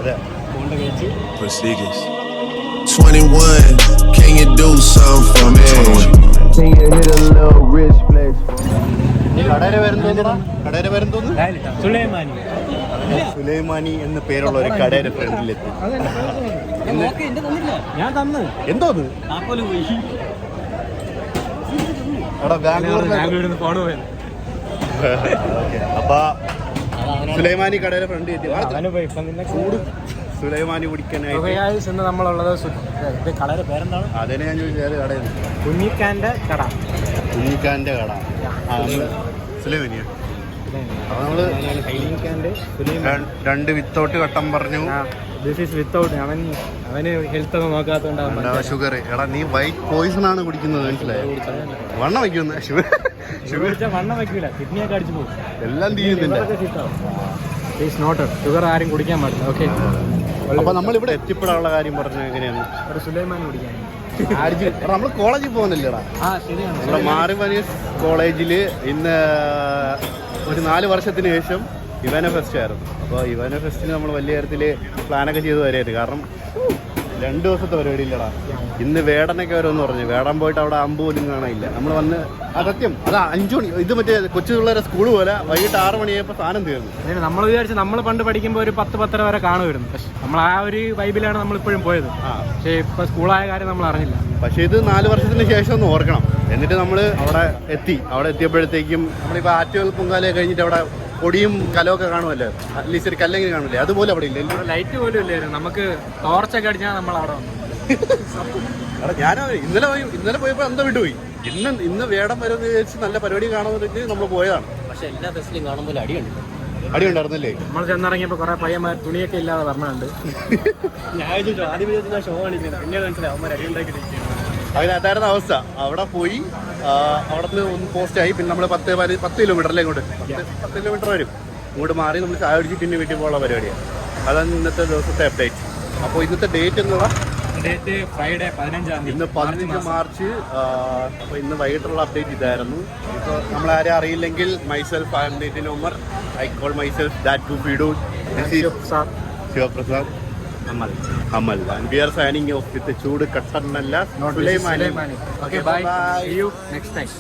അതെ. Prestigious. 21, can you do something for me? Can you hit a little rich flex for me? കടയുടെ പേരെന്തോന്നു? സുലൈമാനി എന്ന പേരുള്ള ഒരു കടയുടെ ഫ്രണ്ടിലെത്തി. എന്തോന്ന്? അപ്പൊ സുലൈമാനി കടയുടെ ഫ്രണ്ട് എത്തി. ചൂട് സുലൈമാനി കുടിക്കാനായിട്ട് നമ്മളുള്ളത് പേരെന്താണ്? അതിനെ ഞാൻ ചോദിച്ചത് കടയിൽ കുഞ്ഞിക്കാന്റെ കട. സുലൈമാനിയാ. അപ്പൊ നമ്മള് രണ്ട് വിത്തൗട്ട് കട്ടം പറഞ്ഞു. വിത്തൗട്ട് അവന് ഹെൽത്ത് ഒന്നും നോക്കാത്തോണ്ടാണ് ഷുഗർ. എടാ നീ വൈറ്റ് പോയിസൺ ആണ് കുടിക്കുന്നത്, മനസ്സിലായോ? വണ്ണം വയ്ക്കുന്ന വണ്ണം വെക്കൂല, കിഡ്നിയൊക്കെ അടിച്ചു പോകും, എല്ലാം തീരുന്നില്ല. ഷുഗർ ആരും കുടിക്കാൻ പാടില്ല. ഓക്കെ. അപ്പൊ നമ്മളിവിടെ എത്തിപ്പെടാനുള്ള കാര്യം പറഞ്ഞു എങ്ങനെയാണ്? ഒരു സുലൈമാൻ കുടിക്കാൻ നമ്മൾ കോളേജിൽ പോകുന്നില്ലടാ. നമ്മുടെ മാറിമനി കോളേജില് ഇന്ന് ഒരു 4 വർഷത്തിന് ശേഷം ഇവാന ഫെസ്റ്റ് ആയിരുന്നു. അപ്പോൾ ഇവാന ഫെസ്റ്റിന് നമ്മൾ വലിയ തരത്തിൽ പ്ലാനൊക്കെ ചെയ്ത് വരായിരുന്നു. കാരണം 2 ദിവസത്തെ പരിപാടി ഇല്ലടാ. ഇന്ന് വേടനൊക്കെ വരുമെന്ന് പറഞ്ഞു. വേടൻ പോയിട്ട് അവിടെ അമ്പ് പോലും കാണാനില്ല. നമ്മൾ വന്ന് സത്യം അതാ 5 മണി. ഇത് മറ്റേ കൊച്ചു പിള്ളേരെ സ്കൂൾ പോലെ വൈകിട്ട് 6 മണിയായപ്പോൾ സാധനം തീർന്നു. നമ്മൾ വിചാരിച്ചു നമ്മൾ പണ്ട് പഠിക്കുമ്പോൾ ഒരു 10-10:30 വരെ കാണുമായിരുന്നു. പക്ഷെ നമ്മൾ ആ ഒരു വൈബിലാണ് നമ്മളിപ്പോഴും പോയത്. പക്ഷേ ഇപ്പൊ സ്കൂളായ കാര്യം നമ്മൾ അറിഞ്ഞില്ല. പക്ഷേ ഇത് 4 വർഷത്തിന് ശേഷം ഒന്ന് ഓർക്കണം. എന്നിട്ട് നമ്മൾ അവിടെ എത്തിയപ്പോഴത്തേക്കും നമ്മളിപ്പോൾ ആറ്റുകൾ പൊങ്കാലയൊക്കെ കഴിഞ്ഞിട്ട് അവിടെ പൊടിയും കലമൊക്കെ കാണുമല്ലോ, അറ്റ്ലീസ്റ്റ് ഒരു കല്ലെങ്കിലും കാണില്ലേ, അതുപോലെ അവിടെ ഇല്ല. ലൈറ്റ് പോലും ഇല്ലായിരുന്നു. നമുക്ക് ടോർച്ചൊക്കെ അടിച്ചാൽ നമ്മൾ അവിടെ വന്നു. ഞാൻ ഇന്നലെ പോയപ്പോൾ എന്താ വിട്ടുപോയി. ഇന്ന് വേടം വരുമെന്ന് വിചാരിച്ച് നല്ല പരിപാടി കാണുന്നതിന് നമ്മൾ പോയതാണ്. പക്ഷെ എല്ലാ ഫെസ്റ്റിലും കാണുമ്പോൾ അടി ഉണ്ടായിരുന്നില്ലേ? നമ്മൾ ചെന്നിറങ്ങിയപ്പോൾ കുറെ പയ്യന്മാർ തുണിയൊക്കെ ഇല്ലാതെ പറഞ്ഞുണ്ട്. ഞാൻ ഷോ കാണിക്കുന്നത് പിന്നീട് മനസ്സിലായി അവന്മാർ അടി ഉണ്ടാക്കിയിട്ടിരിക്കുന്നു. അതിനകത്തായിരുന്ന അവസ്ഥ. അവിടെ പോയി അവിടെ നിന്ന് ഒന്ന് പോസ്റ്റായി. പിന്നെ നമ്മൾ 10 കിലോമീറ്റർ അല്ലേ ഇങ്ങോട്ട്, 10 കിലോമീറ്റർ വരും. ഇങ്ങോട്ട് മാറി നമ്മൾ ചായ അടിച്ച് പിന്നെ വീട്ടിൽ പോകാനുള്ള പരിപാടിയാണ്. അതാണ് ഇന്നത്തെ ദിവസത്തെ അപ്ഡേറ്റ്. അപ്പോൾ ഇന്നത്തെ ഡേറ്റ് എന്നുള്ള ഫ്രൈഡേ 15 ഇന്ന് 15 മാർച്ച്. അപ്പോൾ ഇന്ന് വൈകിട്ടുള്ള അപ്ഡേറ്റ് ഇതായിരുന്നു. ഇപ്പോൾ നമ്മളാരും അറിയില്ലെങ്കിൽ myself I'm Nitin Umar. I call myself that to ഫീഡു Shivaprasad Amal, and we are signing off with the Chood Kattanalla Sulaimani. Okay, bye. See you next time.